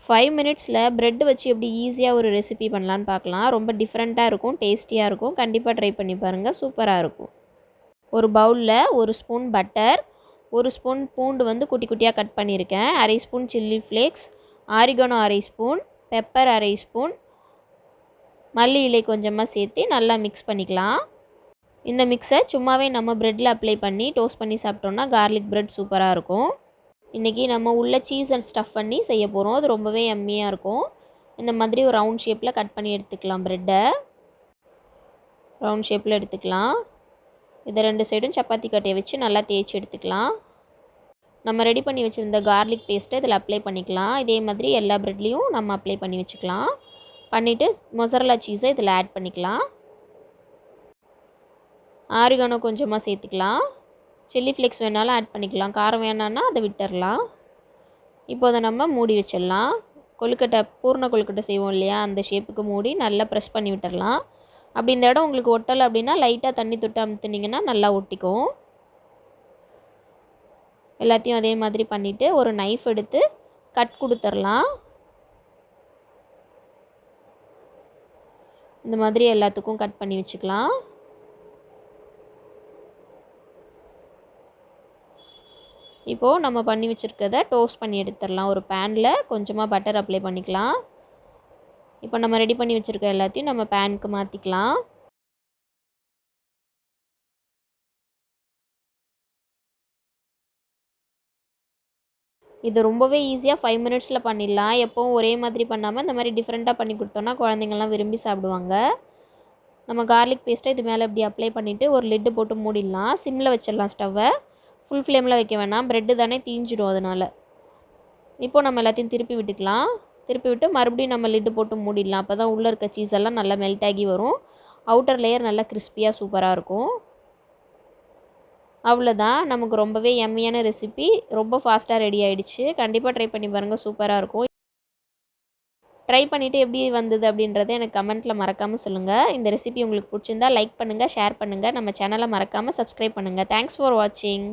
5 மினிட்ஸில் ப்ரெட் வச்சு எப்படி ஈஸியாக ஒரு ரெசிபி பண்ணலான்னு பார்க்கலாம். ரொம்ப டிஃப்ரெண்ட்டாக இருக்கும், டேஸ்டியாக இருக்கும். கண்டிப்பாக ட்ரை பண்ணி பாருங்கள், சூப்பராக இருக்கும். ஒரு பவுலில் 1 ஸ்பூன் பட்டர், 1 ஸ்பூன் பூண்டு வந்து குட்டி குட்டியாக கட் பண்ணியிருக்கேன், அரை ஸ்பூன் சில்லி ஃப்ளேக்ஸ், ஆரிகனோ அரை ஸ்பூன், பெப்பர் அரை ஸ்பூன், மல்லி இலை கொஞ்சமாக சேர்த்து நல்லா மிக்ஸ் பண்ணிக்கலாம். இந்த மிக்ஸை சும்மாவே நம்ம ப்ரெட்டில் அப்ளை பண்ணி டோஸ்ட் பண்ணி சாப்பிட்டோம்னா கார்லிக் ப்ரெட் சூப்பராக இருக்கும். இன்றைக்கி நம்ம உள்ள சீஸ் அண்ட் ஸ்டஃப் பண்ணி செய்ய போகிறோம். அது ரொம்பவே யம்மியாக இருக்கும். இந்த மாதிரி ஒரு ரவுண்ட் ஷேப்பில் கட் பண்ணி எடுத்துக்கலாம். ப்ரெட்டை ரவுண்ட் ஷேப்பில் எடுத்துக்கலாம். இதை 2 சைடும் சப்பாத்தி கட்டையை வச்சு நல்லா தேய்ச்சி எடுத்துக்கலாம். நம்ம ரெடி பண்ணி வச்சுருந்த கார்லிக் பேஸ்ட்டை இதில் அப்ளை பண்ணிக்கலாம். இதே மாதிரி எல்லா ப்ரெட்லேயும் நம்ம அப்ளை பண்ணி வச்சுக்கலாம். பண்ணிவிட்டு மொசரல்லா சீஸை இதில் ஆட் பண்ணிக்கலாம். ஆரிகனோ கொஞ்சமாக சேர்த்துக்கலாம். சில்லி ஃப்ளேக்ஸ் வேணாலும் ஆட் பண்ணிக்கலாம். காரம் வேணான்னா அதை விட்டுடலாம். இப்போ அதை நம்ம மூடி வச்சிடலாம். கொழுக்கட்டை, பூர்ண கொழுக்கட்டை செய்வோம் இல்லையா, அந்த ஷேப்புக்கு மூடி நல்லா ப்ரெஸ் பண்ணி விட்டுடலாம். அப்படி இந்த இடம் உங்களுக்கு ஒட்டலை அப்படின்னா லைட்டாக தண்ணி தொட்டு அமுத்துனீங்கன்னா நல்லா ஒட்டிக்கும். எல்லாத்தையும் அதே மாதிரி பண்ணிவிட்டு ஒரு நைஃப் எடுத்து கட் கொடுத்துடலாம். இந்த மாதிரி எல்லாத்துக்கும் கட் பண்ணி வச்சுக்கலாம். இப்போது நம்ம பண்ணி வச்சுருக்கதை டோஸ்ட் பண்ணி எடுத்துடலாம். ஒரு பேனில் கொஞ்சமாக பட்டர் அப்ளை பண்ணிக்கலாம். இப்போ நம்ம ரெடி பண்ணி வச்சுருக்க எல்லாத்தையும் நம்ம பேனுக்கு மாற்றிக்கலாம். இது ரொம்பவே ஈஸியாக 5 மினிட்ஸில் பண்ணிடலாம். எப்போவும் ஒரே மாதிரி பண்ணாமல் இந்த மாதிரி டிஃப்ரெண்ட்டாக பண்ணி கொடுத்தோன்னா குழந்தைங்கள்லாம் விரும்பி சாப்பிடுவாங்க. நம்ம கார்லிக் பேஸ்ட்டை இது மேலே இப்படி அப்ளை பண்ணிவிட்டு ஒரு லிட்டு போட்டு மூடிடலாம். சிம்மில் வச்சிடலாம் ஸ்டவ்வை. ஃபுல் ஃப்ளேமில் வைக்க வேணாம், ப்ரெட்டு தானே தீஞ்சிடும் அதனால். இப்போது நம்ம எல்லாத்தையும் திருப்பி விட்டுக்கலாம். திருப்பி விட்டு மறுபடியும் நம்ம லிட்டு போட்டு மூடிடலாம். அப்போ தான் உள்ளே இருக்க சீஸ் எல்லாம் நல்லா மெல்ட் ஆகி வரும். அவுட்டர் லேயர் நல்லா கிறிஸ்பியாக சூப்பராக இருக்கும். அவ்வளோதான், நமக்கு ரொம்பவே யம்மியான ரெசிபி ரொம்ப ஃபாஸ்ட்டாக ரெடி ஆகிடுச்சு. கண்டிப்பாக ட்ரை பண்ணி பாருங்கள், சூப்பராக இருக்கும். ட்ரை பண்ணிவிட்டு எப்படி வந்தது அப்படின்றத எனக்கு கமெண்ட்டில் மறக்காமல் சொல்லுங்கள். இந்த ரெசிபி உங்களுக்கு பிடிச்சிருந்தா லைக் பண்ணுங்கள், ஷேர் பண்ணுங்கள். நம்ம சேனலை மறக்காமல் சப்ஸ்கிரைப் பண்ணுங்கள். தேங்க்ஸ் ஃபார் வாட்சிங்.